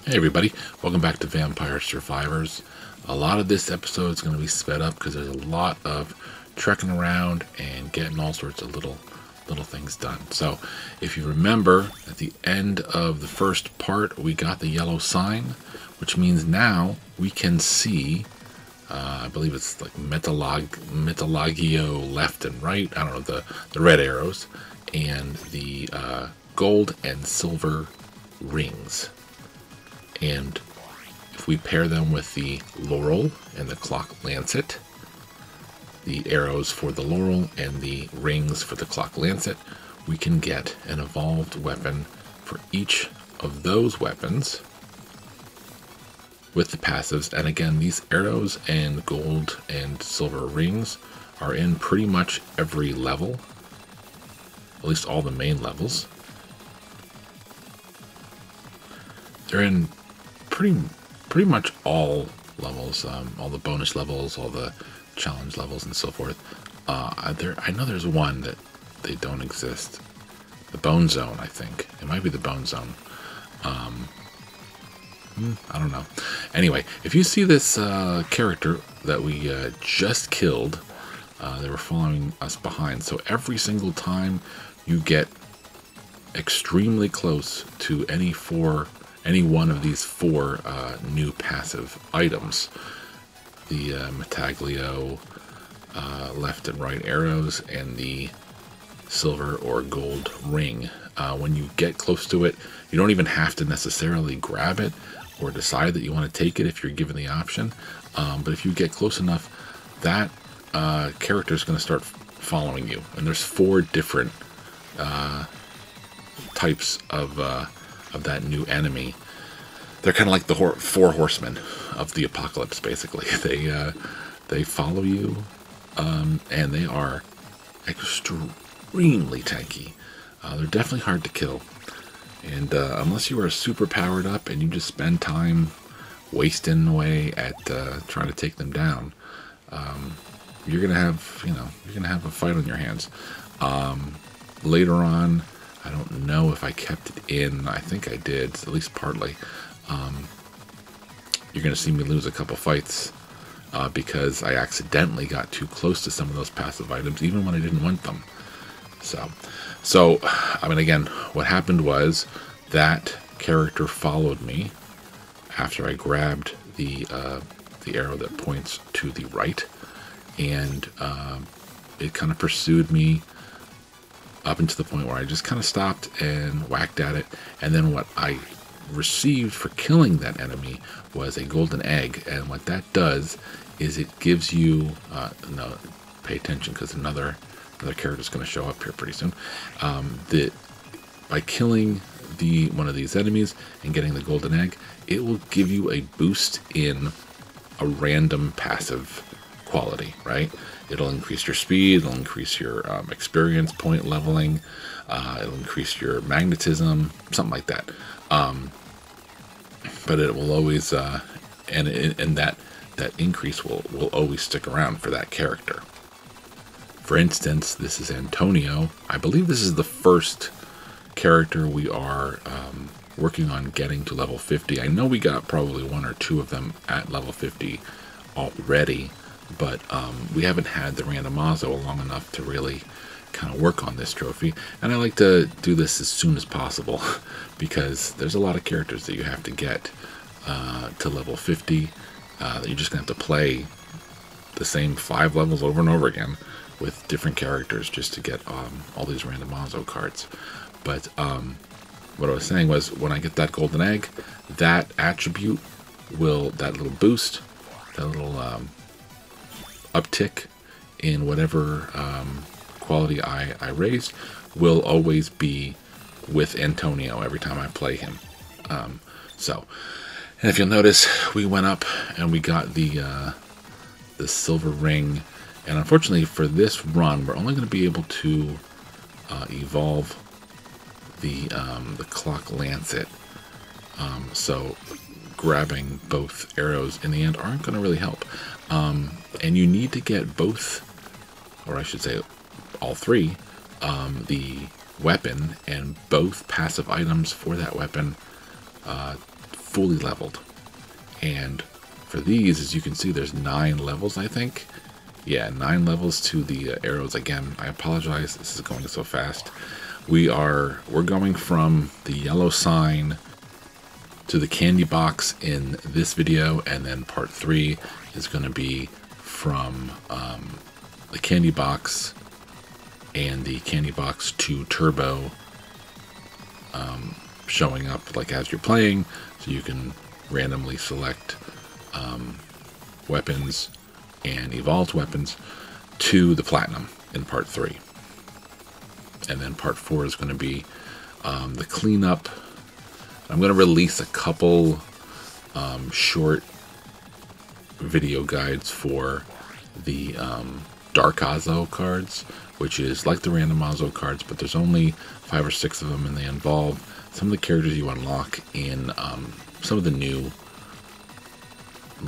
Hey everybody, welcome back to Vampire Survivors. A lot of this episode is going to be sped up because there's a lot of trekking around and getting all sorts of little things done. So if you remember, at the end of the first part, we got the yellow sign, which means now we can see, I believe it's like Metallagio left and right, I don't know, the red arrows, and the gold and silver rings. And if we pair them with the laurel and the clock lancet, the arrows for the laurel and the rings for the clock lancet, we can get an evolved weapon for each of those weapons with the passives. And again, these arrows and gold and silver rings are in pretty much every level, at least all the main levels. They're in pretty much all levels, all the bonus levels, all the challenge levels, and so forth. I know there's one that they don't exist. The Bone Zone, I think. It might be the Bone Zone. I don't know. Anyway, if you see this character that we just killed, they were following us behind. So every single time you get extremely close to any one of these four new passive items, the Metaglio left and right arrows and the silver or gold ring, when you get close to it, you don't even have to necessarily grab it or decide that you want to take it if you're given the option, but if you get close enough, that character is going to start following you. And there's four different types of that new enemy. They're kind of like the four horsemen of the apocalypse, basically. They follow you, and they are extremely tanky. They're definitely hard to kill, and unless you are super powered up and you just spend time wasting away at trying to take them down, you're gonna have a fight on your hands. Later on, I don't know if I kept it in. I think I did, at least partly. You're going to see me lose a couple fights because I accidentally got too close to some of those passive items, even when I didn't want them. So I mean, again, what happened was that character followed me after I grabbed the arrow that points to the right, and it kind of pursued me up into the point where I just kind of stopped and whacked at it. And then what I received for killing that enemy was a golden egg. And what that does is it gives you, no, pay attention because another character is going to show up here pretty soon. By killing one of these enemies and getting the golden egg, it will give you a boost in a random passive quality, right? It'll increase your speed, it'll increase your experience point leveling, it'll increase your magnetism, something like that. But it will always, and that increase will always stick around for that character. For instance, this is Antonio. I believe this is the first character we are working on getting to level 50. I know we got probably one or two of them at level 50 already, but we haven't had the randomazo long enough to really kind of work on this trophy, and I like to do this as soon as possible because there's a lot of characters that you have to get to level 50. You're just gonna have to play the same 5 levels over and over again with different characters just to get all these randomazo cards. But what I was saying was, when I get that golden egg, that attribute that little boost, that little uptick in whatever quality I raised, will always be with Antonio every time I play him. And if you'll notice, we went up and we got the silver ring, and unfortunately for this run, we're only going to be able to evolve the clock lancet. So grabbing both arrows in the end aren't going to really help. And you need to get both, or I should say all three, the weapon and both passive items for that weapon fully leveled. And for these, as you can see, there's 9 levels, I think. Yeah, 9 levels to the arrows. Again, I apologize, this is going so fast. We're going from the yellow sign to the candy box in this video, and then part 3 is going to be from the candy box and the candy box to turbo, showing up like as you're playing, so you can randomly select weapons and evolved weapons to the platinum in part 3. And then part 4 is going to be the cleanup. I'm going to release a couple short video guides for the Dark Azo cards, which is like the random Azo cards, but there's only 5 or 6 of them, and they involve some of the characters you unlock in some of the new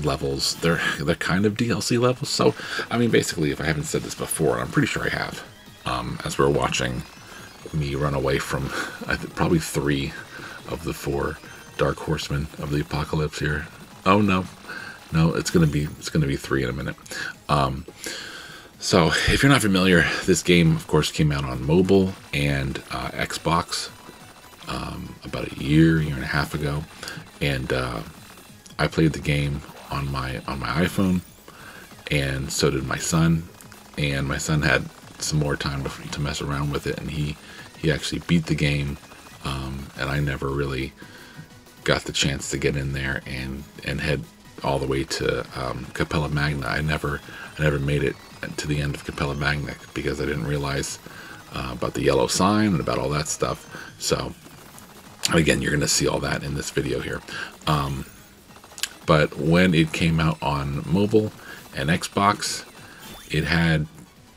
levels. They're kind of DLC levels. So, I mean, basically, if I haven't said this before, I'm pretty sure I have, as we're watching me run away from probably 3 of the 4 Dark Horsemen of the Apocalypse here. Oh no, it's gonna be 3 in a minute. So if you're not familiar, this game, of course, came out on mobile and Xbox about a year and a half ago, and I played the game on my iPhone, and so did my son. And my son had some more time to mess around with it, and he actually beat the game, and I never really got the chance to get in there and head all the way to Cappella Magna. I never made it to the end of Cappella Magna because I didn't realize about the yellow sign and about all that stuff. So again, you're going to see all that in this video here. But when it came out on mobile and Xbox, it had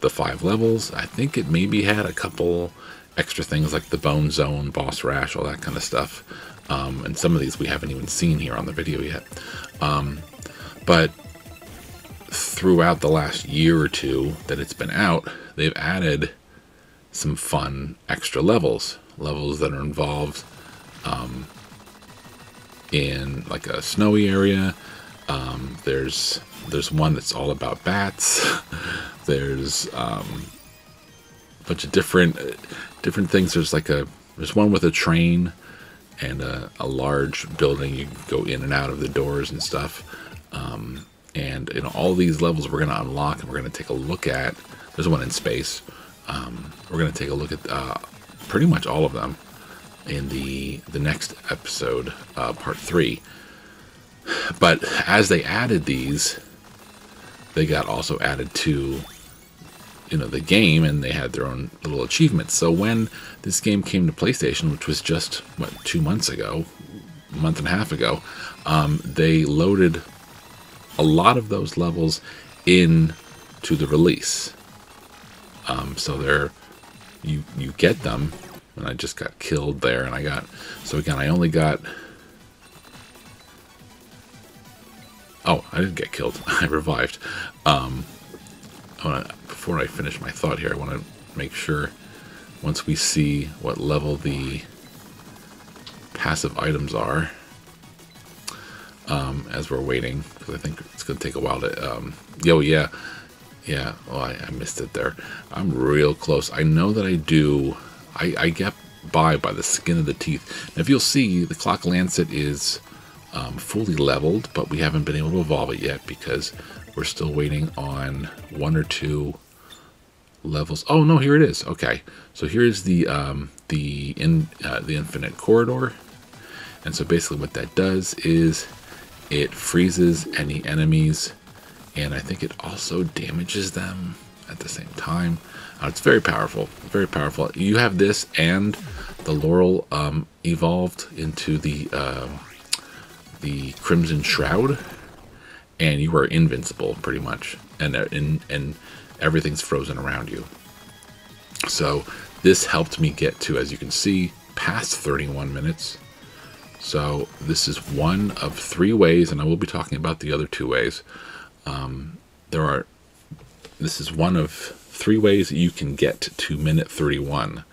the 5 levels. I think it maybe had a couple extra things like the Bone Zone, Boss Rash, all that kind of stuff. And some of these we haven't even seen here on the video yet. But throughout the last year or 2 that it's been out, they've added some fun extra levels that are involved in like a snowy area. There's one that's all about bats. There's a bunch of different things. There's one with a train and a large building. You can go in and out of the doors and stuff. And in all these levels we're going to unlock, and we're going to take a look at. There's one in space. We're going to take a look at pretty much all of them in the next episode, part 3. But as they added these, they got also added to the game, and they had their own little achievements. So when this game came to PlayStation, which was just 2 months ago, a month and a half ago, they loaded a lot of those levels into the release. So you get them, and I just got killed there, and I only got. Oh, I didn't get killed. I revived. Before I finish my thought here, I want to make sure, once we see what level the passive items are, as we're waiting, because I think it's going to take a while to, yeah, oh, I missed it there. I'm real close. I know that I get by the skin of the teeth. Now, if you'll see, the Clock Lancet is fully leveled, but we haven't been able to evolve it yet because we're still waiting on 1 or 2 levels. Oh no, here it is. Okay, so here's the infinite corridor, and so basically what that does is it freezes any enemies, and I think it also damages them at the same time. It's very powerful, very powerful. You have this and the Laurel evolved into the Crimson Shroud, and you are invincible pretty much, and everything's frozen around you. So this helped me get to, as you can see, past 31 minutes. So this is one of 3 ways, and I will be talking about the other 2 ways. This is one of 3 ways that you can get to minute 31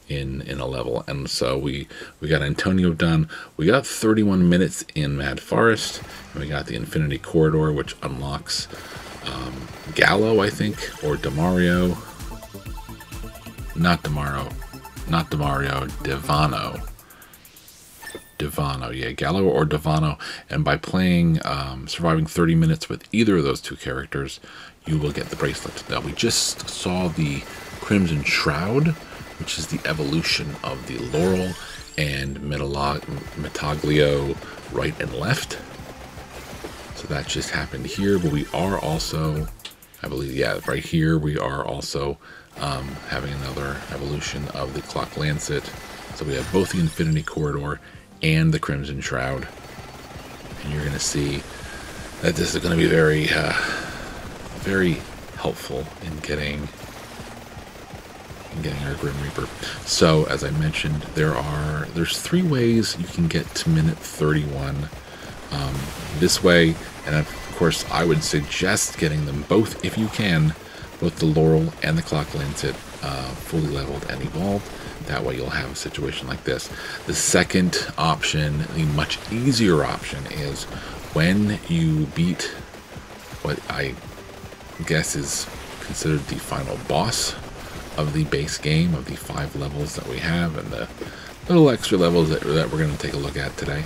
in a level. And so we got Antonio done. We got 31 minutes in Mad Forest, and we got the Infinity Corridor, which unlocks Gallo, I think, or Demario. Not Demario, Devano, yeah, Gallo or Devano. And by playing, surviving 30 minutes with either of those two characters, you will get the bracelet. Now, we just saw the Crimson Shroud, which is the evolution of the Laurel and Metaglio right and left. So that just happened here, but we are also, I believe, yeah, right here, we are also having another evolution of the Clock Lancet. So we have both the Infinity Corridor and the Crimson Shroud. And you're going to see that this is going to be very, very helpful in getting our Grim Reaper. So, as I mentioned, there's 3 ways you can get to minute 31. This way, and of course, I would suggest getting them both if you can, both the Laurel and the Clock Lancet fully leveled and evolved. That way you'll have a situation like this. The second option, the much easier option, is when you beat what I guess is considered the final boss of the base game, of the 5 levels that we have, and the little extra levels that we're going to take a look at today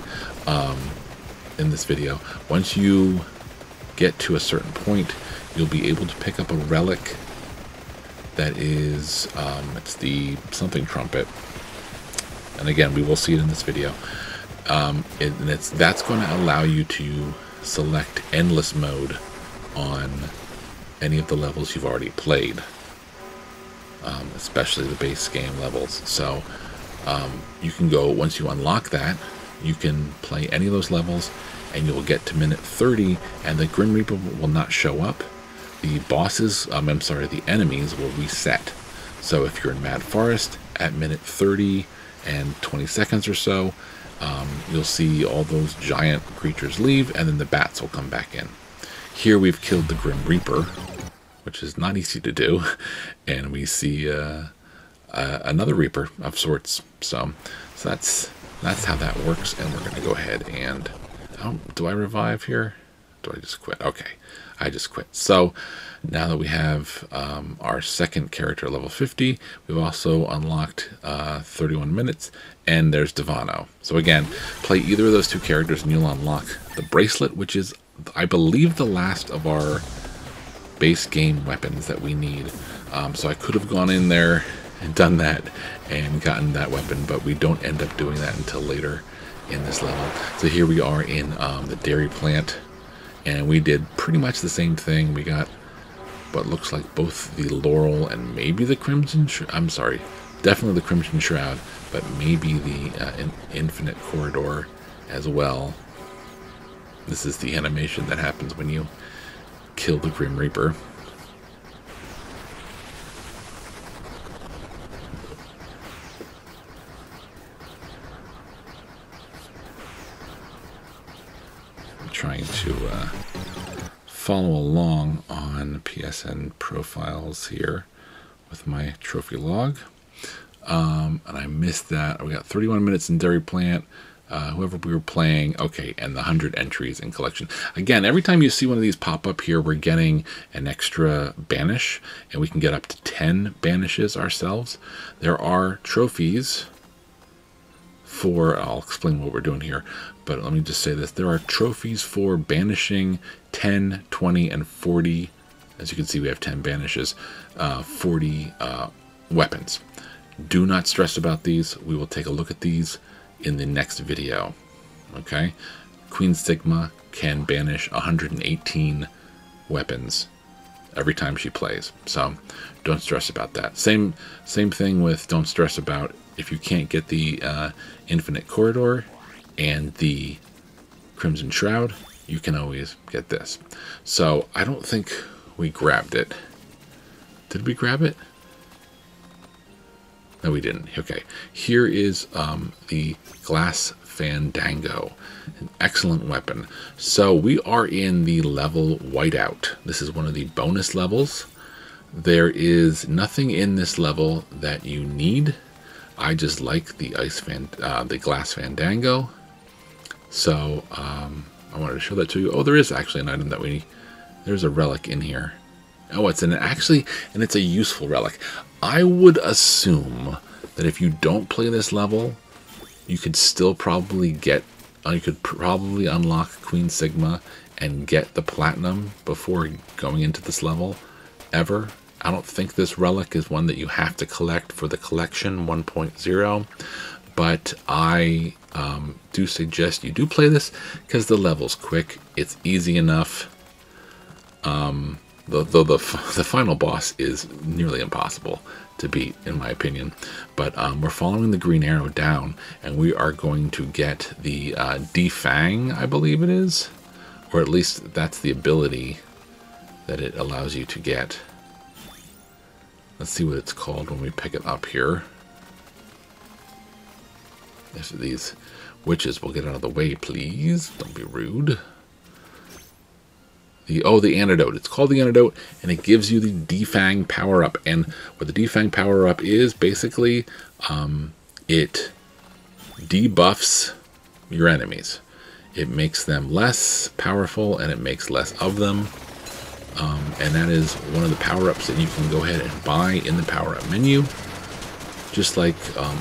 in this video. Once you get to a certain point, you'll be able to pick up a relic that is, it's the something trumpet. And again, we will see it in this video. That's going to allow you to select endless mode on any of the levels you've already played, especially the base game levels. So you can go, once you unlock that, you can play any of those levels, and you'll get to minute 30, and the Grim Reaper will not show up. The bosses, the enemies will reset. So if you're in Mad Forest at minute 30 and 20 seconds or so, you'll see all those giant creatures leave, and then the bats will come back in. Here we've killed the Grim Reaper, which is not easy to do, and we see another Reaper of sorts. So that's how that works, and we're going to go ahead and... do I revive here? Do I just quit? Okay, I just quit. So now that we have our second character level 50, we've also unlocked 31 minutes, and there's Devano. So again, play either of those 2 characters and you'll unlock the bracelet, which is, I believe, the last of our base game weapons that we need. So I could have gone in there and done that and gotten that weapon, but we don't end up doing that until later in this level. So here we are in the dairy plant, and we did pretty much the same thing. We got what looks like both the Laurel and maybe the Crimson I'm sorry, definitely the Crimson Shroud, but maybe the Infinite Corridor as well. This is the animation that happens when you kill the Grim Reaper. Trying to follow along on PSN profiles here with my trophy log, and I missed that. We got 31 minutes in Dairy Plant, whoever we were playing, okay, and the 100 entries in collection. Again, every time you see one of these pop up here, we're getting an extra banish, and we can get up to 10 banishes ourselves. There are trophies for, I'll explain what we're doing here, but let me just say this. There are trophies for banishing 10, 20, and 40. As you can see, we have 10 banishes, 40 weapons. Do not stress about these. We will take a look at these in the next video. Okay? Queen Stigma can banish 118 weapons every time she plays. So don't stress about that. Same thing with don't stress about if you can't get the Infinite Corridor and the Crimson Shroud, you can always get this. So I don't think we grabbed it. Did we grab it? No, we didn't. Okay, here is the Glass Fandango, an excellent weapon. So we are in the level Whiteout. This is one of the bonus levels. There is nothing in this level that you need. I just like the the glass Fandango. So I wanted to show that to you. Oh, there is actually an item that there's a relic in here. Oh, it's and it's a useful relic. I would assume that if you don't play this level, you could still probably you could probably unlock Queen Sigma and get the platinum before going into this level ever. I don't think this relic is one that you have to collect for the collection 1.0, but I do suggest you do play this because the level's quick. It's easy enough. Though the final boss is nearly impossible to beat, in my opinion. But we're following the green arrow down, and we are going to get the Defang, I believe it is. Or at least that's the ability that it allows you to get. Let's see what it's called when we pick it up here. If these witches will get out of the way, please. Don't be rude. The Antidote. It's called the Antidote, and it gives you the Defang power-up. And what the Defang power-up is, basically, it debuffs your enemies. It makes them less powerful, and it makes less of them. And that is one of the power-ups that you can go ahead and buy in the power-up menu. Just like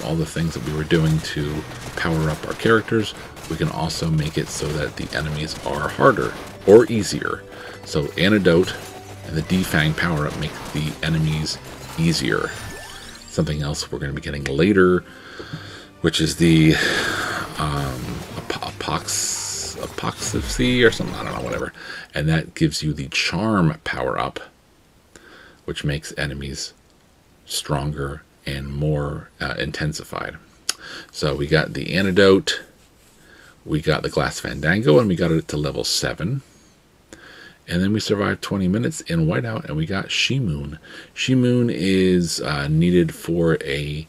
all the things that we were doing to power up our characters, we can also make it so that the enemies are harder or easier. So Antidote and the Defang power-up make the enemies easier. Something else we're going to be getting later, which is the Apoxy or something, I don't know, whatever. And that gives you the Charm power-up, which makes enemies stronger and more intensified. So we got the Antidote, we got the Glass Fandango, and we got it to level 7. And then we survived 20 minutes in Whiteout, and we got She-Moon. She-Moon is needed for a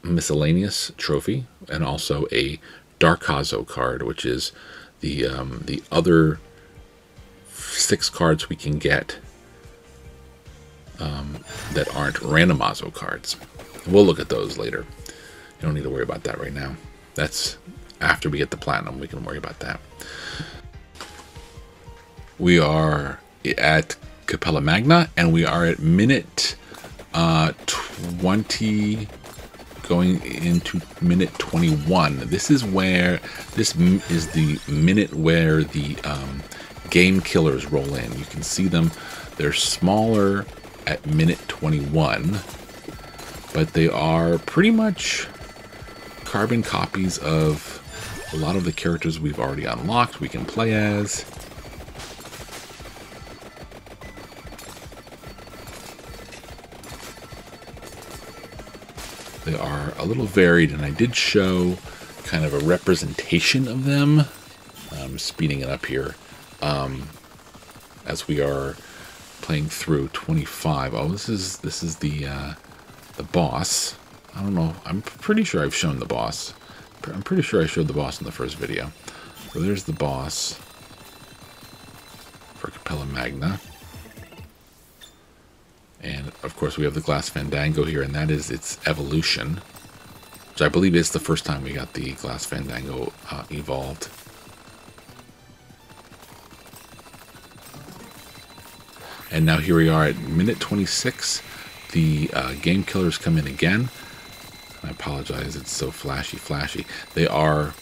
miscellaneous trophy, and also a Darkazo card, which is the other 6 cards we can get that aren't randomazo cards. We'll look at those later. You don't need to worry about that right now. That's after we get the platinum, we can worry about that. We are at Cappella Magna, and we are at minute 20, going into minute 21. This is the minute where the Gamekillers roll in. You can see them. They're smaller at minute 21, but they are pretty much carbon copies of a lot of the characters we've already unlocked we can play as. They are a little varied, and I did show kind of a representation of them. I'm speeding it up here as we are playing through 25. Oh, this is the boss. I don't know. I'm pretty sure I've shown the boss. I'm pretty sure I showed the boss in the first video. So there's the boss for Cappella Magna. And, of course, we have the Glass Fandango here, and that is its evolution, which I believe is the first time we got the Glass Fandango evolved. And now here we are at minute 26. The Gamekillers come in again. I apologize, it's so flashy. They are,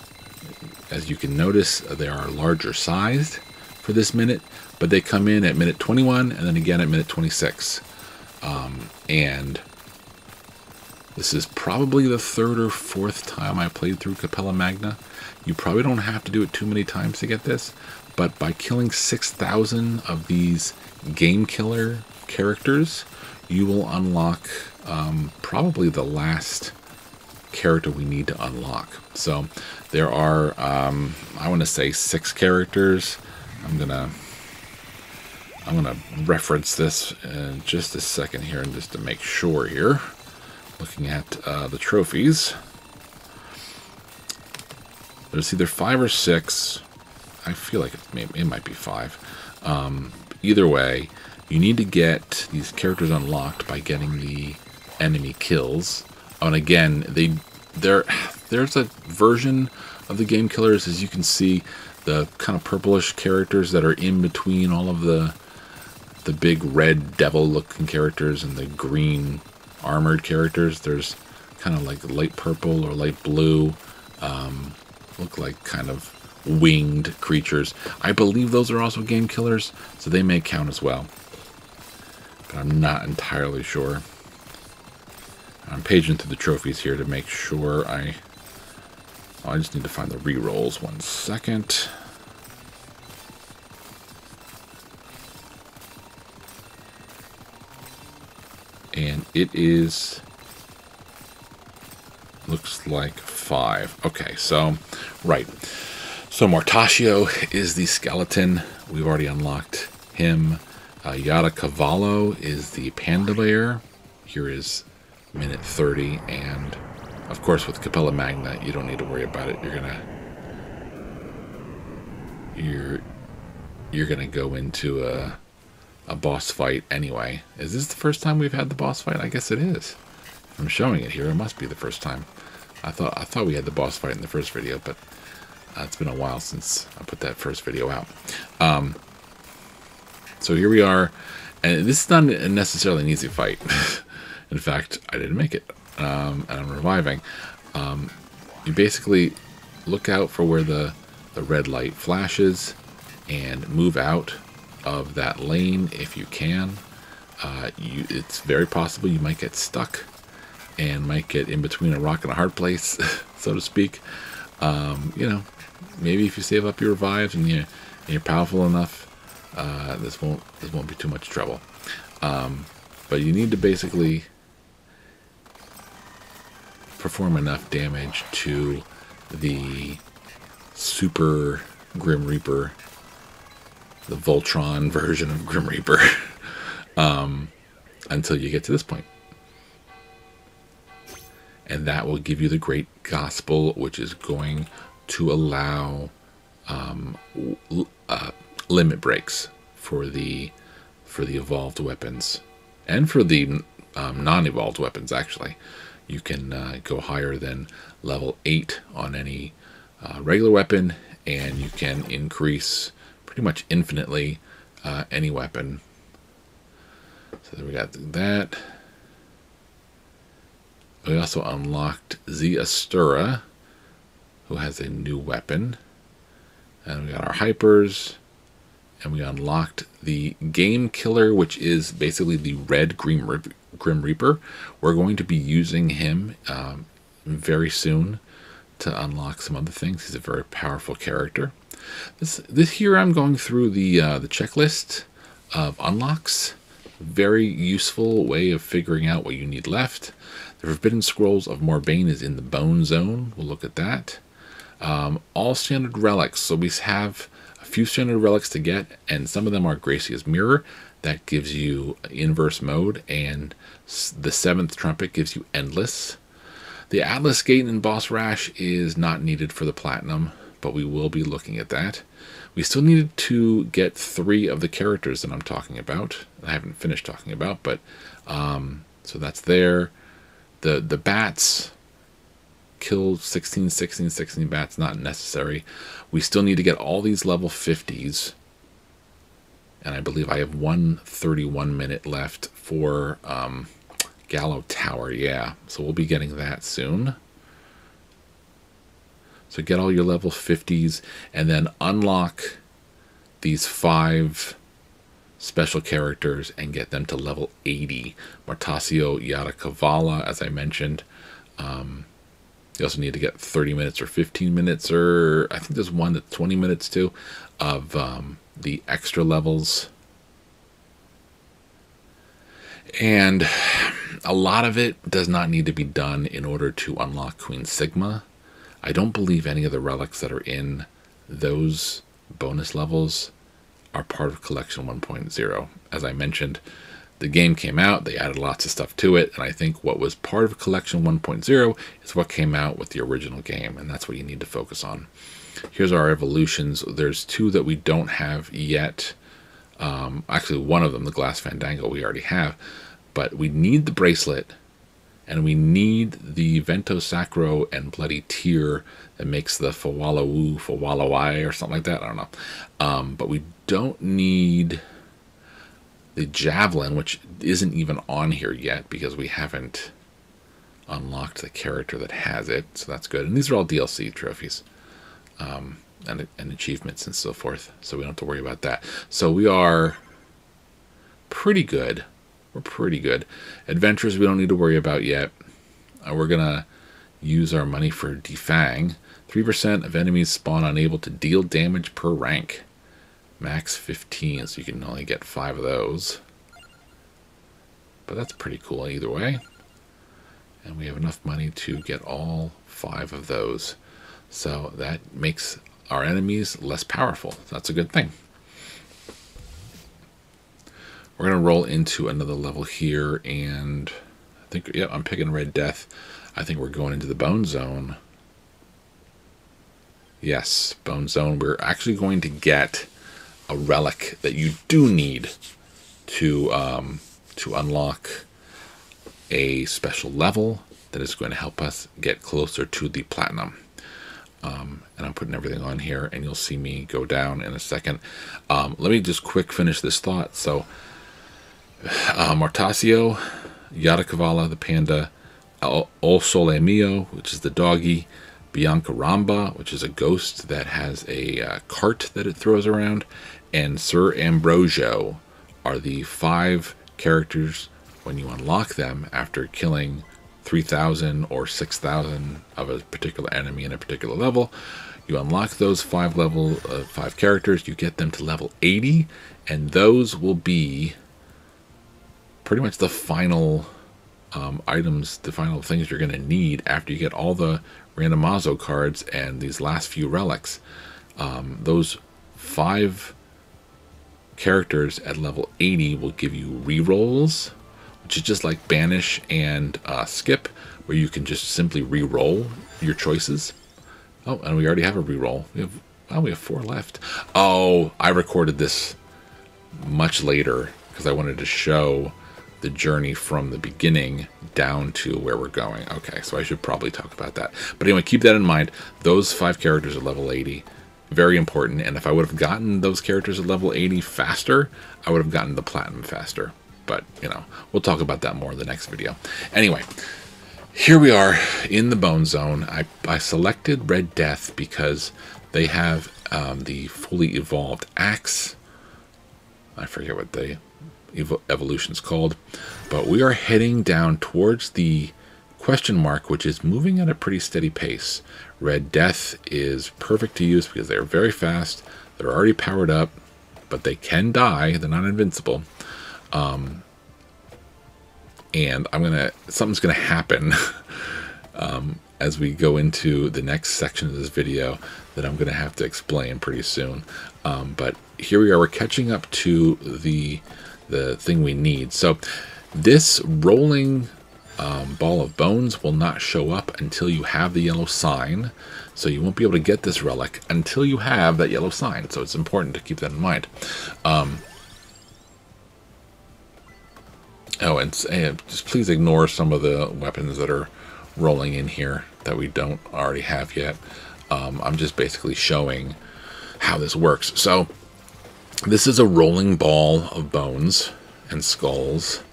as you can notice, they are larger sized for this minute, but they come in at minute 21 and then again at minute 26. And this is probably the 3rd or 4th time I played through Cappella Magna. You probably don't have to do it too many times to get this, but by killing 6,000 of these Gamekiller characters, you will unlock probably the last character we need to unlock. So there are, I want to say 6 characters. I'm gonna reference this in just a second here, and just to make sure here, looking at the trophies. There's either 5 or 6. I feel like it might be 5. Either way, you need to get these characters unlocked by getting the enemy kills. Oh, and again, there's a version of the Gamekillers, as you can see, the kind of purplish characters that are in between all of the big red devil-looking characters and the green armored characters. There's kind of like light purple or light blue, look like kind of winged creatures. I believe those are also Gamekillers, so they may count as well, but I'm not entirely sure. I'm paging through the trophies here to make sure I just need to find the rerolls. 1 second. And it is, looks like 5. Okay, so, right. So Mortaccio is the skeleton. We've already unlocked him. Eudaimonia is the panda bear. Here is minute 30, and of course with Cappella Magna, you don't need to worry about it. You're gonna go into a boss fight anyway. Is this the first time we've had the boss fight? I guess it is. If I'm showing it here, it must be the first time. I thought we had the boss fight in the first video, but it's been a while since I put that first video out. So here we are, and this is not necessarily an easy fight. In fact, I didn't make it, and I'm reviving. You basically look out for where the red light flashes and move out of that lane if you can. It's very possible you might get stuck and might get in between a rock and a hard place, so to speak. You know, maybe if you save up your revives and you're powerful enough, this won't be too much trouble. But you need to basically perform enough damage to the super Grim Reaper, the Voltron version of Grim Reaper, until you get to this point. And that will give you the Great Gospel, which is going to allow limit breaks for the evolved weapons, and for the non-evolved weapons. Actually, you can go higher than level 8 on any regular weapon, and you can increase pretty much infinitely any weapon. So then we got that. We also unlocked the Astura, who has a new weapon. And we got our hypers. And we unlocked the Gamekiller, which is basically the red Grim Reaper. We're going to be using him very soon to unlock some other things. He's a very powerful character. This here, I'm going through the checklist of unlocks. Very useful way of figuring out what you need left. The Forbidden Scrolls of Morbane is in the Bone Zone. We'll look at that. All standard relics. So we have a few standard relics to get, and some of them are Gracias Mirror. That gives you inverse mode, and the 7th trumpet gives you endless. The Atlas Gate in Boss Rash is not needed for the platinum, but we will be looking at that. We still needed to get 3 of the characters that I'm talking about. I haven't finished talking about, but so that's there. The bats, kill 16 bats, not necessary. We still need to get all these level 50s, and I believe I have 131 minute left for Gallow Tower. Yeah, so we'll be getting that soon. So get all your level 50s, and then unlock these 5 special characters and get them to level 80. Mortaccio, Eudaimonia, as I mentioned. You also need to get 30 minutes or 15 minutes, or I think there's one that's 20 minutes too, of the extra levels. And a lot of it does not need to be done in order to unlock Queen Sigma. I don't believe any of the relics that are in those bonus levels are part of Collection 1.0. As I mentioned, the game came out, they added lots of stuff to it, and I think what was part of Collection 1.0 is what came out with the original game, and that's what you need to focus on. Here's our evolutions. There's 2 that we don't have yet. Actually, one of them, the Glass Fandango, we already have. But we need the Bracelet, and we need the Vento, Sacro, and Bloody Tear that makes the Fuwalafuwaloo, or something like that. I don't know. But we don't need the Javelin, which isn't even on here yet because we haven't unlocked the character that has it. So that's good. And these are all DLC trophies. And achievements and so forth, so we don't have to worry about that. So we are pretty good. We're pretty good. Adventures we don't need to worry about yet. We're gonna use our money for Defang. 3% of enemies spawn unable to deal damage per rank. Max 15, so you can only get 5 of those. But that's pretty cool either way. And we have enough money to get all 5 of those. So that makes our enemies less powerful. That's a good thing. We're going to roll into another level here, and I think, yeah, I'm picking Red Death. I think we're going into the Bone Zone. Yes, Bone Zone. We're actually going to get a relic that you do need to unlock a special level that is going to help us get closer to the Platinum. And I'm putting everything on here, and you'll see me go down in a second. Let me just quick finish this thought. So, Martasio, Yadakavala, the panda, O Sole Meeeo, which is the doggy, Bianca Ramba, which is a ghost that has a cart that it throws around, and Sir Ambrosio are the 5 characters when you unlock them after killing 3,000 or 6,000 of a particular enemy in a particular level. You unlock those 5 characters, you get them to level 80, and those will be pretty much the final items, the final things you're going to need after you get all the randomazo cards and these last few relics. Those 5 characters at level 80 will give you rerolls, which is just like Banish and Skip, where you can just simply re-roll your choices. Oh, and we already have a re-roll. We have 4 left. Oh, I recorded this much later because I wanted to show the journey from the beginning down to where we're going. Okay, so I should probably talk about that. But anyway, keep that in mind. Those 5 characters are level 80. Very important. And if I would have gotten those characters at level 80 faster, I would have gotten the Platinum faster. But, you know, we'll talk about that more in the next video. Anyway, here we are in the Bone Zone. I selected Red Death because they have the fully evolved axe. I forget what the evolution's called. But we are heading down towards the question mark, which is moving at a pretty steady pace. Red Death is perfect to use because they're very fast. They're already powered up, but they can die. They're not invincible. And something's gonna happen as we go into the next section of this video that I'm gonna have to explain pretty soon. But here we are. We're catching up to the thing we need. So this rolling ball of bones will not show up until you have the yellow sign. So you won't be able to get this relic until you have that yellow sign. So it's important to keep that in mind. Oh, and just please ignore some of the weapons that are rolling in here that we don't already have yet. I'm just basically showing how this works. So this is a rolling ball of bones and skulls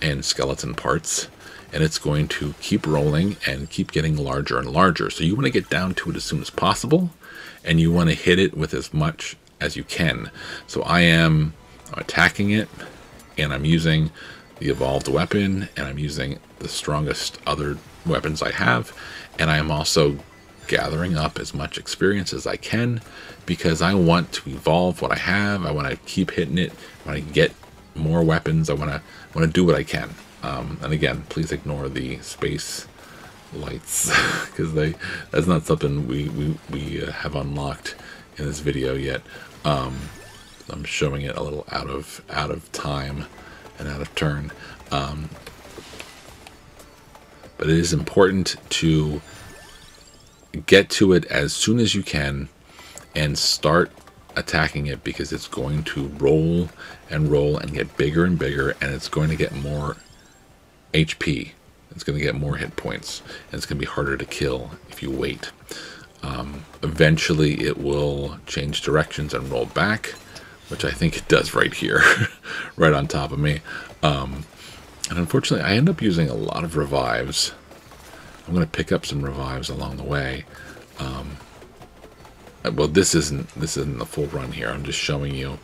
and skeleton parts, and it's going to keep rolling and keep getting larger and larger. So you want to get down to it as soon as possible, and you want to hit it with as much as you can. So I'm attacking it, and I'm using the evolved weapon, and I'm using the strongest other weapons I have, and I am also gathering up as much experience as I can because I want to evolve what I have. I want to keep hitting it. I want to get more weapons. I want to do what I can. And again, please ignore the space lights because that's not something we have unlocked in this video yet. I'm showing it a little out of time and out of turn. But it is important to get to it as soon as you can and start attacking it because it's going to roll and get bigger and bigger, and it's going to get more HP. It's going to get more hit points, and it's going to be harder to kill if you wait. Eventually, it will change directions and roll back, which I think it does right here, right on top of me. And unfortunately, I end up using a lot of revives. I'm going to pick up some revives along the way. Well, this isn't the full run here. I'm just showing you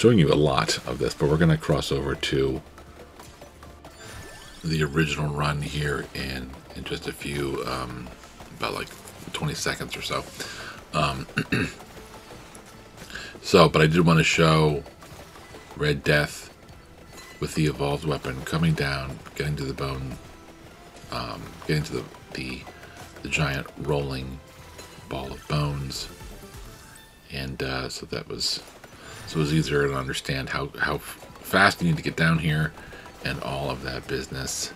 a lot of this, but we're going to cross over to the original run here in just a few, about like 20 seconds or so. But I did want to show Red Death with the evolved weapon coming down, getting to the bone, getting to the giant rolling ball of bones, and so it was easier to understand how fast you need to get down here and all of that business.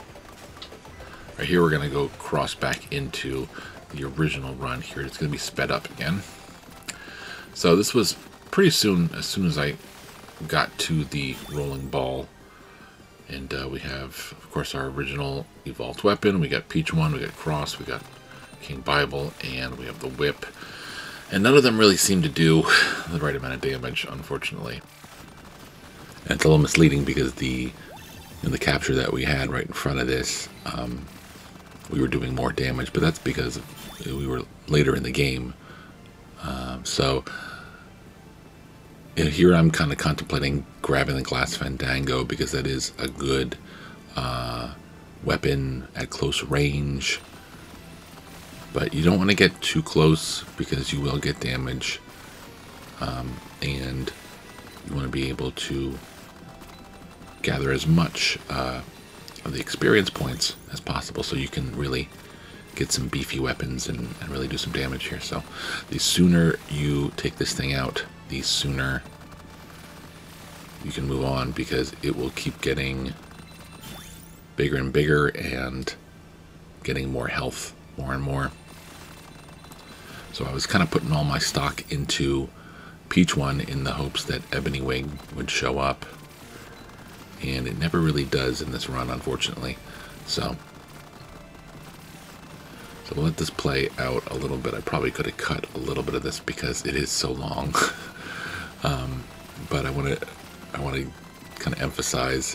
Right here, we're going to go cross back into the original run here. It's going to be sped up again. So this was pretty soon, as soon as I got to the rolling ball. And we have, of course, our original evolved weapon. We got Peach 1, we got Cross, we got King Bible, and we have the whip. And none of them really seem to do the right amount of damage, unfortunately. And it's a little misleading because the capture that we had right in front of this, we were doing more damage, but that's because we were later in the game. Here I'm kind of contemplating grabbing the Glass Fandango because that is a good weapon at close range. But you don't want to get too close because you will get damage. And you want to be able to gather as much of the experience points as possible so you can really get some beefy weapons and really do some damage here. So the sooner you take this thing out, the sooner you can move on, because it will keep getting bigger and bigger and getting more health more and more. So I was kind of putting all my stock into Peach 1 in the hopes that Ebony Wing would show up, and it never really does in this run, unfortunately. So we'll let this play out a little bit. I probably could have cut a little bit of this because it is so long. But I want to kind of emphasize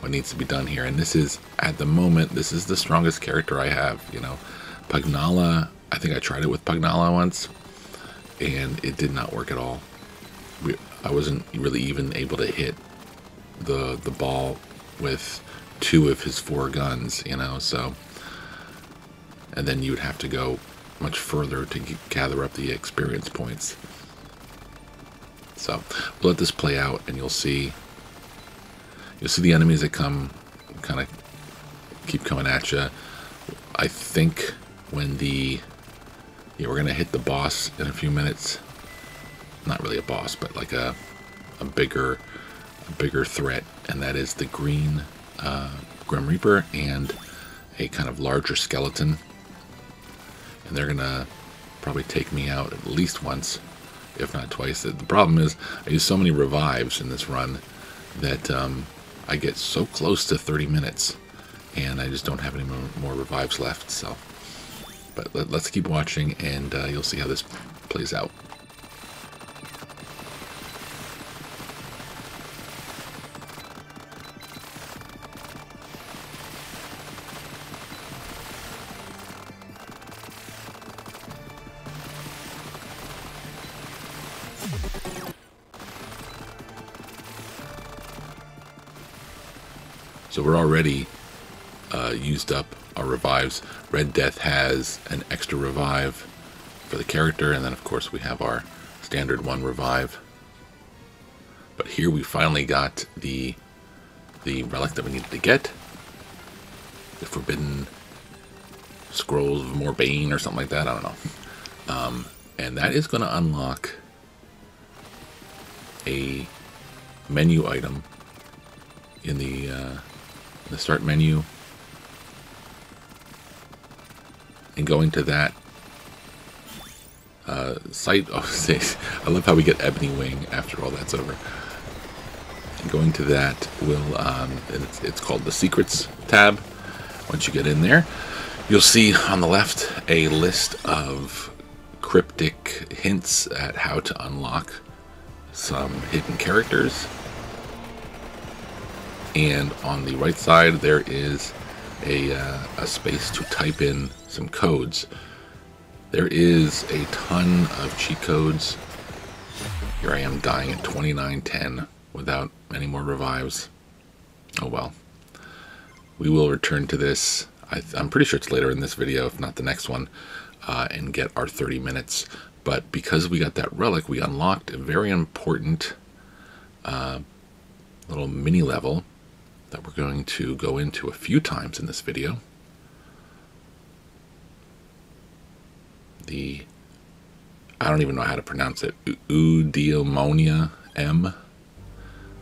what needs to be done here. And this is, at the moment, this is the strongest character I have. You know, Pugnala, I think I tried it with Pugnala once, and it did not work at all. I wasn't really even able to hit the ball with 2 of his 4 guns, you know, so. And then you would have to go much further to gather up the experience points. So we'll let this play out, and you'll see the enemies that come, kind of keep coming at you. I think when we're gonna hit the boss in a few minutes. Not really a boss, but like a bigger threat, and that is the green Grim Reaper and a kind of larger skeleton. And they're gonna probably take me out at least once, if not twice. The problem is I use so many revives in this run that I get so close to 30 minutes, and I just don't have any more revives left. So, but let's keep watching, and you'll see how this plays out. So we're already used up our revives. Red Death has an extra revive for the character, and then of course we have our standard 1 revive. But here we finally got the relic that we needed to get. The Forbidden Scrolls of More Bane or something like that, I don't know. And that is going to unlock a menu item in the start menu, and going to that site. Oh, I love how we get Ebony Wing after all that's over. And going to that will, it's called the Secrets tab. Once you get in there, you'll see on the left a list of cryptic hints at how to unlock some hidden characters. And on the right side, there is a space to type in some codes. There is a ton of cheat codes. Here I am dying at 29:10 without any more revives. Oh well. We will return to this. I'm pretty sure it's later in this video, if not the next one, and get our 30 minutes. But because we got that relic, we unlocked a very important little mini level that we're going to go into a few times in this video. I don't even know how to pronounce it. Eudaimonia M.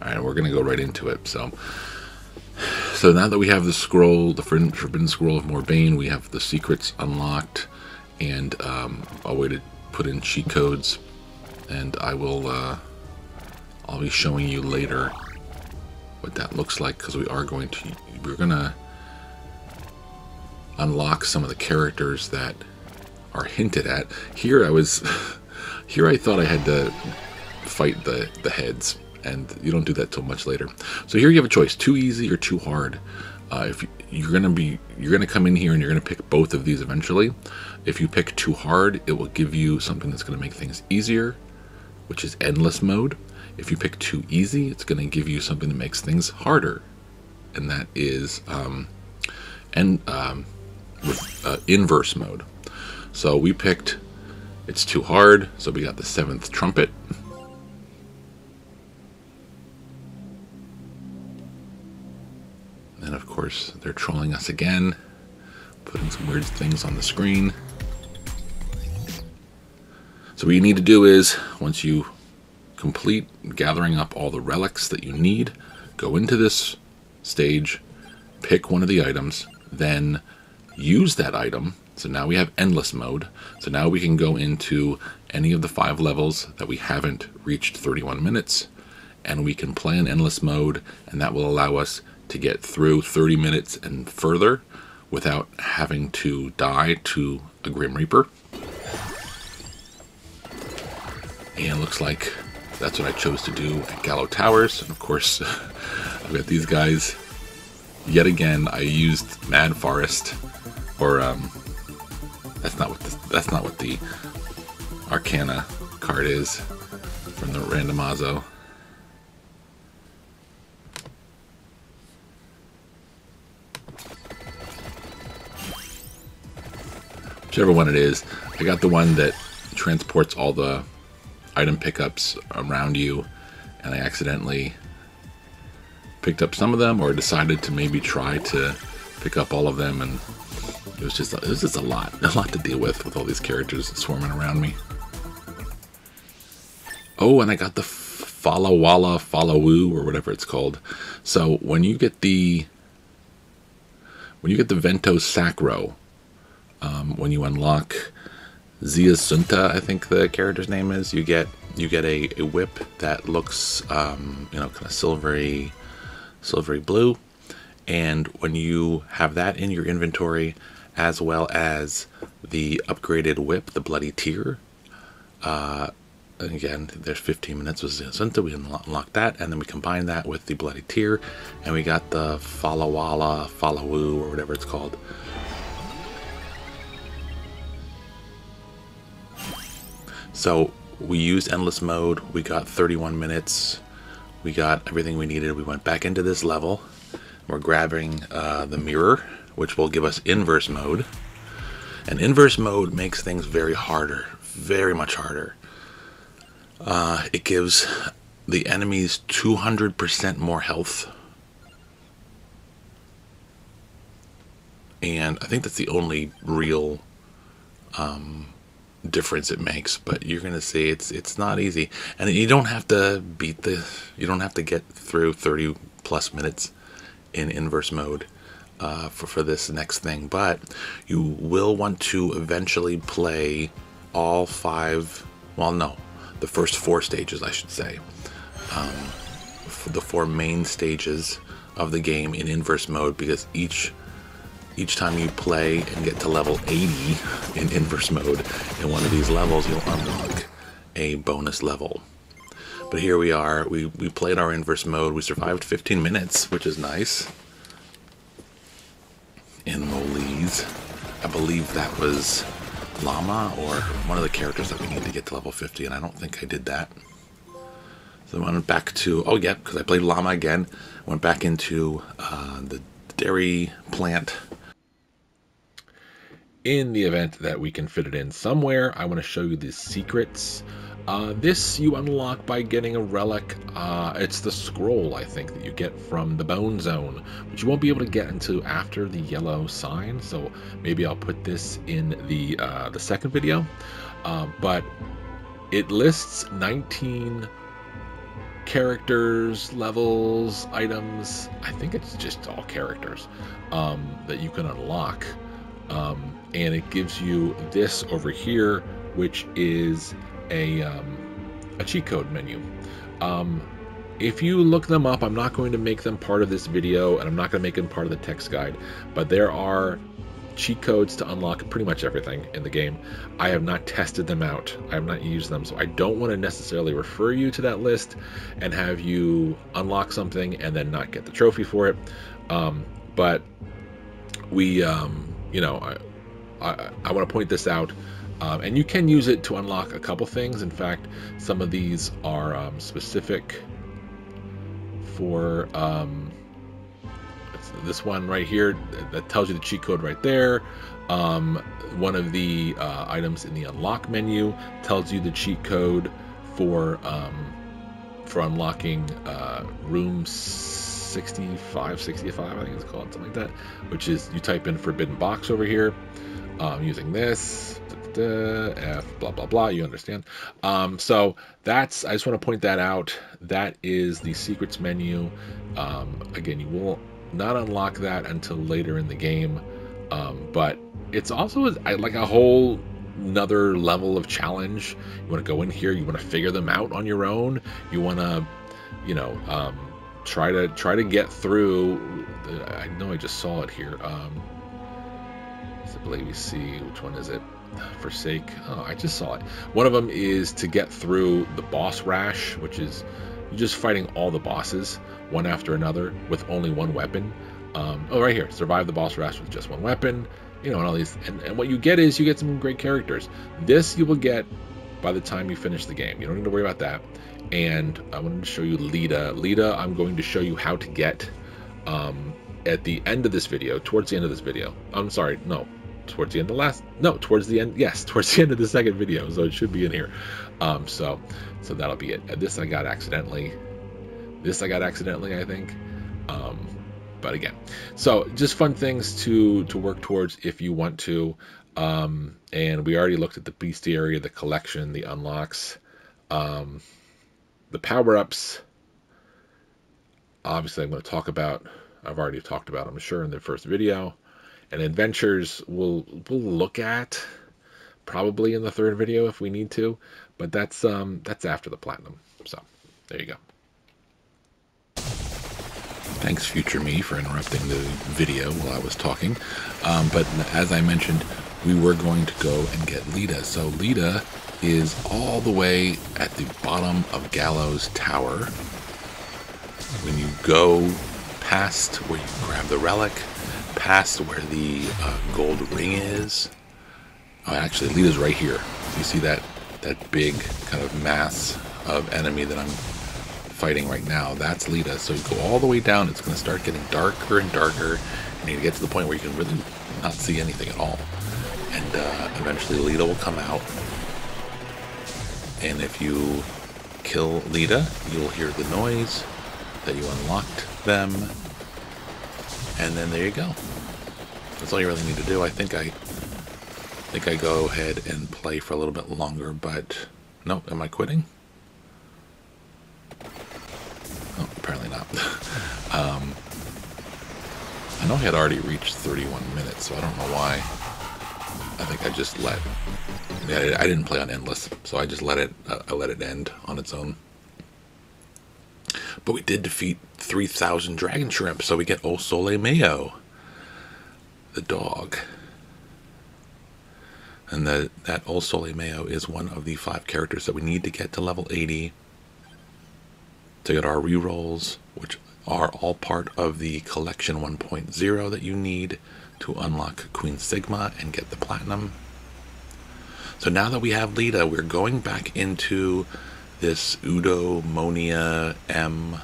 Alright, we're going to go right into it. So now that we have the scroll, the Forbidden Scroll of Morbane, we have the secrets unlocked, and a way to put in cheat codes. And I'll be showing you later what that looks like, because we're gonna unlock some of the characters that are hinted at. Here I thought I had to fight the heads, and you don't do that till much later. So here you have a choice: too easy or too hard. If you're gonna come in here and you're gonna pick both of these eventually. If you pick too hard, it will give you something that's gonna make things easier, which is endless mode. If you pick too easy, it's gonna give you something that makes things harder, and that is inverse mode. So we picked it's too hard, so we got the 7th trumpet. And of course, they're trolling us again, putting some weird things on the screen. So what you need to do is, once you complete gathering up all the relics that you need, go into this stage, pick one of the items, then use that item. So now we have endless mode. So now we can go into any of the 5 levels that we haven't reached 31 minutes, and we can play in endless mode, and that will allow us to get through 30 minutes and further without having to die to a Grim Reaper. And it looks like that's what I chose to do at Gallow Towers. And of course, I've got these guys. Yet again, I used Mad Forest, or that's not what the Arcana card is from the randomazo. Whichever one it is, I got the one that transports all the item pickups around you, and I accidentally picked up some of them, or decided to maybe try to pick up all of them, and it was just a lot to deal with all these characters swarming around me. Oh, and I got the Fuwalafuwaloo, or whatever it's called. So when you get the Vento Sacro, when you unlock Assunta, I think the character's name is, you get a whip that looks kind of silvery blue, and when you have that in your inventory, as well as the upgraded whip, the Bloody Tear, again, there's 15 minutes with Assunta, we unlock that, and then we combine that with the Bloody Tear, and we got the Fuwalafuwaloo, or whatever it's called. So we used endless mode, we got 31 minutes, we got everything we needed, we went back into this level, we're grabbing the mirror, which will give us inverse mode, and inverse mode makes things very much harder. It gives the enemies 200% more health, and I think that's the only real difference it makes, but you're gonna see it's not easy, and you don't have to get through 30 plus minutes in inverse mode for this next thing, but you will want to eventually play all 5, well, no, the first 4 stages, I should say. The 4 main stages of the game in inverse mode, because each time you play and get to level 80 in inverse mode in one of these levels, you'll unlock a bonus level. But here we are, we played our inverse mode, we survived 15 minutes, which is nice. In Molise, I believe that was Llama, or one of the characters that we need to get to level 50, and I don't think I did that. So I went back to, oh yeah, because I played Llama again, went back into the dairy plant. In the event that we can fit it in somewhere, I want to show you the secrets. This you unlock by getting a relic. It's the scroll, I think, that you get from the Bone Zone, which you won't be able to get until after the yellow sign. So maybe I'll put this in the second video. But it lists 19 characters, levels, items. I think it's just all characters that you can unlock. And it gives you this over here, which is a cheat code menu. If you look them up, I'm not going to make them part of this video, and I'm not going to make them part of the text guide, but there are cheat codes to unlock pretty much everything in the game. I have not tested them out. I have not used them, so I don't want to necessarily refer you to that list and have you unlock something and then not get the trophy for it. But we, you know, I want to point this out. And you can use it to unlock a couple things. In fact, some of these are specific for this one right here that tells you the cheat code right there. One of the items in the unlock menu tells you the cheat code for unlocking room 65, I think it's called, something like that, which is you type in forbidden box over here using this. F blah blah blah, you understand. So that's, I just want to point that out. That is the secrets menu. Again, you will not unlock that until later in the game, but it's also like a whole another level of challenge. You want to go in here, you want to figure them out on your own, you want to, you know, try to get through I know I just saw it here. Let me see, which one is it? Forsake. Oh, I just saw it. One of them is to get through the boss Rash, which is you're just fighting all the bosses one after another with only one weapon. Oh, right here, survive the boss Rash with just one weapon. You know, and all these, and what you get is you get some great characters. This you will get by the time you finish the game. You don't need to worry about that. And I wanted to show you Leda. Leda, I'm going to show you how to get at the end of this video, towards the end of this video. I'm sorry, no. Towards the end of towards the end, yes, towards the end of the second video, so it should be in here. So that'll be it. This I got accidentally, I think. But again, so just fun things to work towards if you want to. And we already looked at the bestiary, the collection, the unlocks, the power-ups. Obviously, I'm going to talk about, I've already talked about, I'm sure, in the first video. And adventures we'll look at probably in the third video if we need to, but that's after the platinum. So there you go. Thanks, future me, for interrupting the video while I was talking. But as I mentioned, we were going to go and get Leda. So Leda is all the way at the bottom of Gallows Tower. When you go past where you grab the relic, past where the gold ring is. Oh, actually, Leda's right here. You see that big kind of mass of enemy that I'm fighting right now? That's Leda. So you go all the way down. It's going to start getting darker and darker, and you get to the point where you can really not see anything at all. And eventually, Leda will come out. And if you kill Leda, you'll hear the noise that you unlocked them. And then there you go. That's all you really need to do. I think I go ahead and play for a little bit longer, but no, am I quitting? Oh, apparently not. I know I had already reached 31 minutes, so I don't know why I think I just let... Yeah, I didn't play on Endless, so I just let it, I let it end on its own. But we did defeat 3,000 Dragon Shrimp, so we get O Sole Meeeo, the dog. And that O Sole Meeeo is one of the 5 characters that we need to get to level 80 to get our rerolls, which are all part of the Collection 1.0 that you need to unlock Queen Sigma and get the Platinum. So now that we have Leda, we're going back into this Eudaimonia M.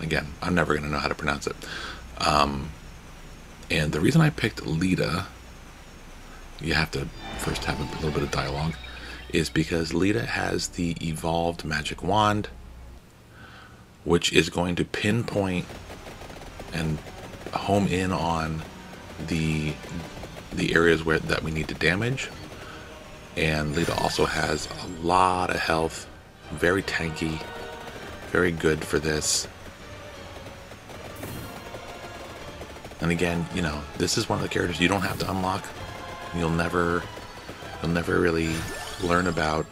Again, I'm never going to know how to pronounce it. And the reason I picked Leda, you have to first have a little bit of dialogue, is because Leda has the evolved magic wand, which is going to pinpoint and home in on the areas that we need to damage. And Leda also has a lot of health, very tanky, very good for this. And again, you know, this is one of the characters you don't have to unlock. You'll never really learn about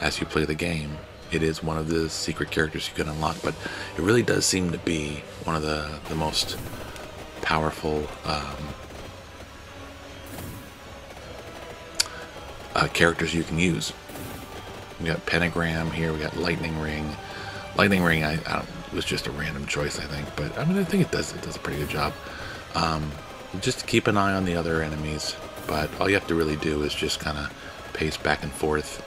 as you play the game. It is one of the secret characters you can unlock, but it really does seem to be one of the most powerful characters you can use. We got Pentagram here, we got Lightning Ring. Lightning Ring, I don't, it was just a random choice, I think, but I mean, I think it does a pretty good job. Just keep an eye on the other enemies, but all you have to really do is just kind of pace back and forth,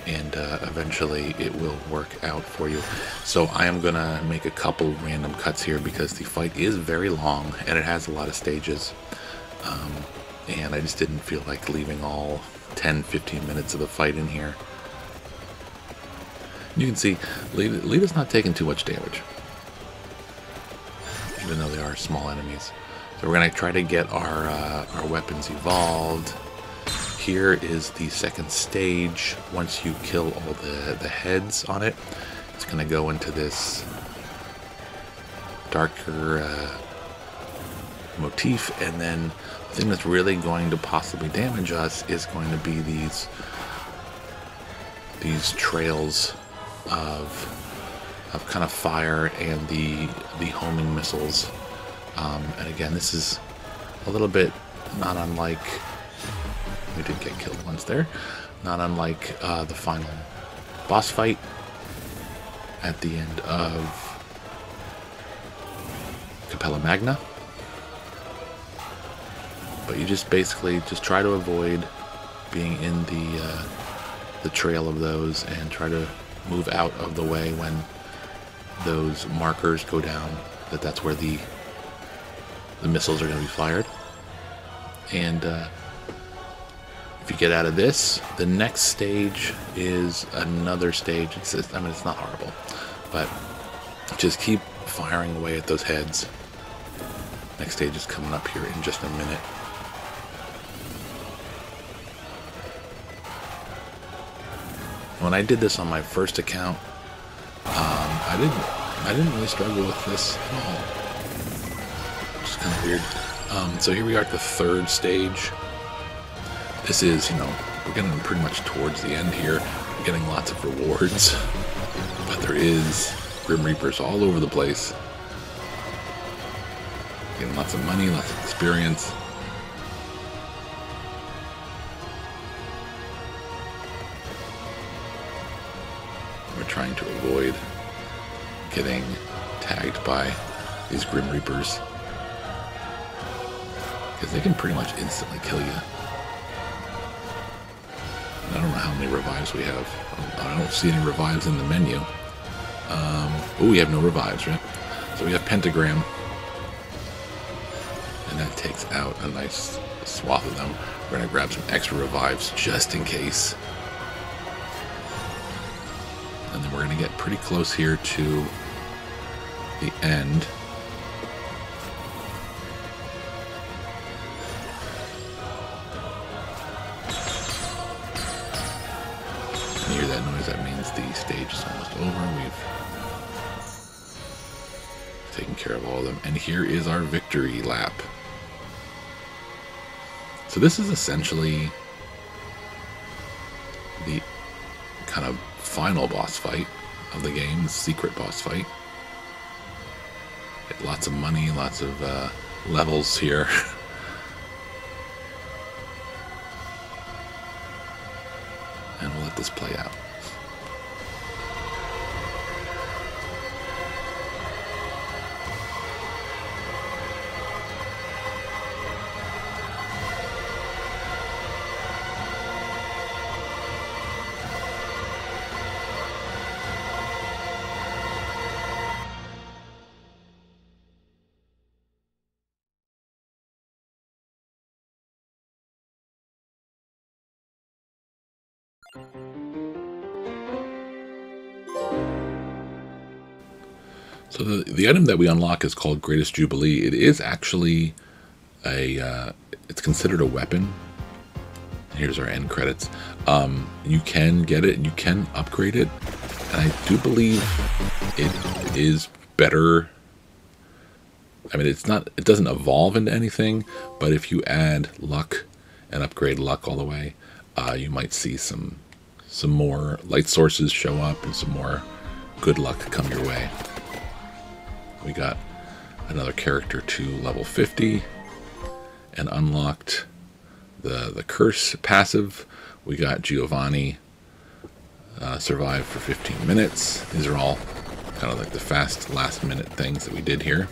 and eventually it will work out for you. So I am gonna make a couple random cuts here because the fight is very long and it has a lot of stages, and I just didn't feel like leaving all 10-15 minutes of the fight in here. You can see Leda's not taking too much damage, even though they are small enemies. So we're gonna try to get our weapons evolved. Here is the second stage. Once you kill all the heads on it, it's going to go into this darker motif, and then the thing that's really going to possibly damage us is going to be these trails of kind of fire and the homing missiles. And again, this is a little bit not unlike... We did get killed once there. Not unlike the final boss fight at the end of Cappella Magna. But you just basically just try to avoid being in the trail of those and try to move out of the way when those markers go down. That's where the missiles are going to be fired. And if you get out of this, the next stage is another stage. I mean, it's not horrible, but just keep firing away at those heads. Next stage is coming up here in just a minute. When I did this on my first account, I didn't really struggle with this at all, which is kind of weird. So here we are at the third stage. This is, you know, we're getting pretty much towards the end here. We're getting lots of rewards, but there is Grim Reapers all over the place. Getting lots of money, lots of experience. We're trying to avoid getting tagged by these Grim Reapers, because they can pretty much instantly kill you. I don't know how many revives we have. I don't see any revives in the menu. Oh, we have no revives, right? So we have Pentagram. And that takes out a nice swath of them. We're going to grab some extra revives just in case. And then we're going to get pretty close here to the end. You hear that noise, that means the stage is almost over. We've taken care of all of them. And here is our victory lap. So this is essentially the kind of final boss fight of the game, the secret boss fight. Get lots of money, lots of levels here. And we'll let this play out. So the item that we unlock is called Greatest Jubilee. It is actually it's considered a weapon. Here's our end credits. You can get it and you can upgrade it. And I do believe it is better. I mean, it doesn't evolve into anything, but if you add luck and upgrade luck all the way, you might see some more light sources show up and some more good luck come your way. We got another character to level 50 and unlocked the curse passive. We got Giovanni survive for 15 minutes. These are all kind of like the fast last minute things that we did here.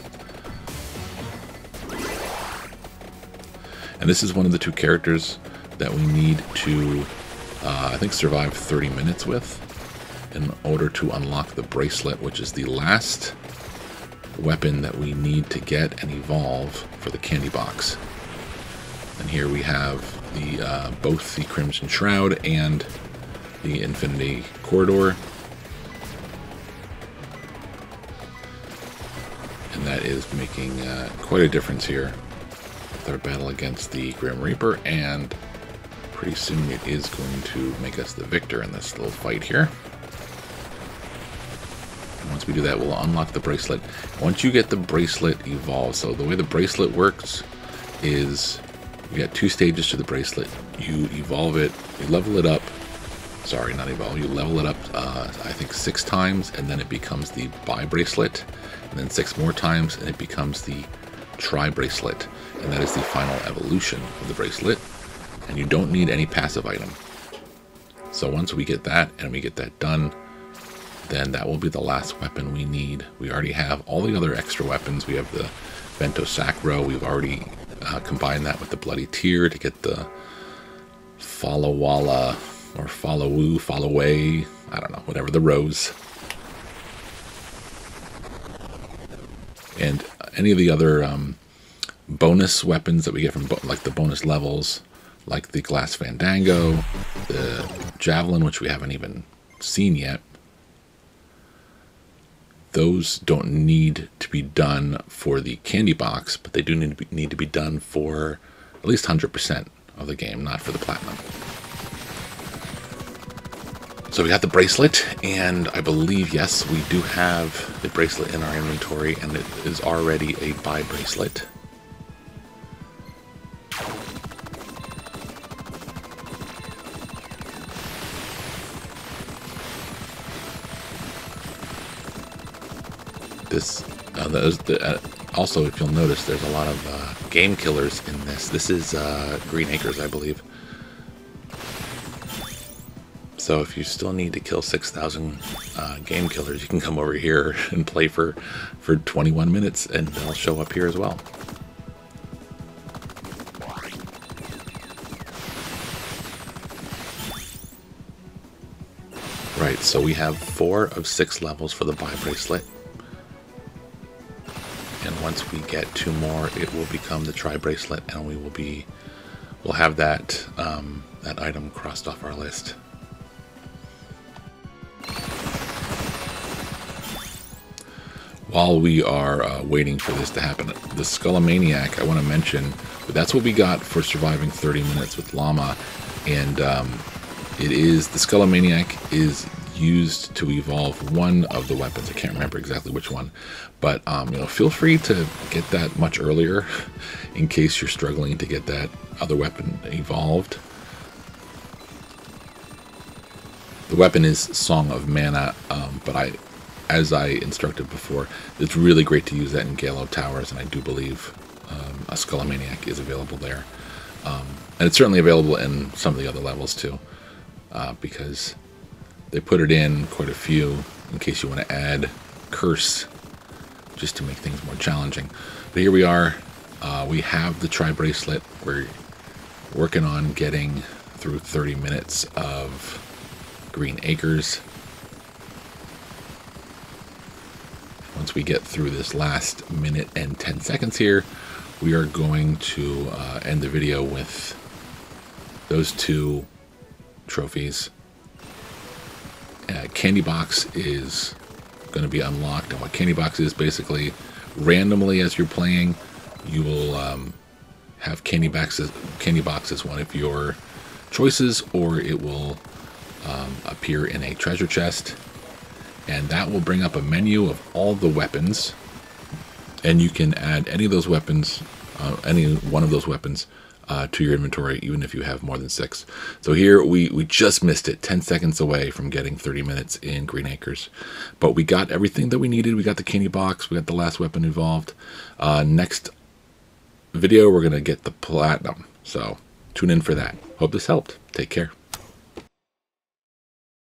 And this is one of the two characters that we need to, I think, survive 30 minutes with in order to unlock the bracelet, which is the last weapon that we need to get and evolve for the candy box. And here we have the both the Crimson Shroud and the Infinity Corridor. And that is making quite a difference here with our battle against the Grim Reaper, and pretty soon it is going to make us the victor in this little fight here. Once we do that, we'll unlock the bracelet. Once you get the bracelet evolved, so the way the bracelet works is you got two stages to the bracelet. You evolve it, you level it up. Sorry, not evolve. You level it up, I think 6 times, and then it becomes the bi-bracelet. And then 6 more times, and it becomes the tri-bracelet. And that is the final evolution of the bracelet. And you don't need any passive item. So once we get that, and we get that done, then that will be the last weapon we need. We already have all the other extra weapons. We have the Vento Sacro. We've already combined that with the Bloody Tear to get the Fuwalafuwaloo or Follow-away, I don't know, whatever, the rose. And any of the other bonus weapons that we get from like the bonus levels, like the Glass Fandango, the Javelin, which we haven't even seen yet. Those don't need to be done for the candy box, but they do need to be done for at least 100% of the game, not for the platinum. So we got the bracelet, and I believe, yes, we do have the bracelet in our inventory, and it is already a bi-bracelet. This, also, if you'll notice, there's a lot of game killers in this. This is Green Acres, I believe. So if you still need to kill 6,000 game killers, you can come over here and play for 21 minutes, and they'll show up here as well. Right, so we have 4 of 6 levels for the bi-bracelet. And once we get 2 more, it will become the tri-bracelet, and we'll have that that item crossed off our list. While we are waiting for this to happen, the Skullomaniac, I want to mention, that's what we got for surviving 30 minutes with Llama, and it is, the Skullomaniac is used to evolve one of the weapons. I can't remember exactly which one, but you know, feel free to get that much earlier in case you're struggling to get that other weapon evolved. The weapon is Song of Mana, but as I instructed before, it's really great to use that in Galo Towers, and I do believe a Skull of Maniac is available there. And it's certainly available in some of the other levels too, because they put it in quite a few in case you want to add Curse, just to make things more challenging. But here we are. We have the Tri-Bracelet. We're working on getting through 30 minutes of Green Acres. Once we get through this last minute and 10 seconds here, we are going to end the video with those two trophies. Candy Box is going to be unlocked, and what Candy Box is, basically randomly as you're playing, you will have Candy Box as one of your choices, or it will appear in a treasure chest, and that will bring up a menu of all the weapons, and you can add any of those weapons, any one of those weapons to your inventory, even if you have more than 6. So here we just missed it, 10 seconds away from getting 30 minutes in Green Acres, but we got everything that we needed. We got the Candy Box, we got the last weapon evolved. Next video we're gonna get the Platinum, so tune in for that. Hope this helped. Take care.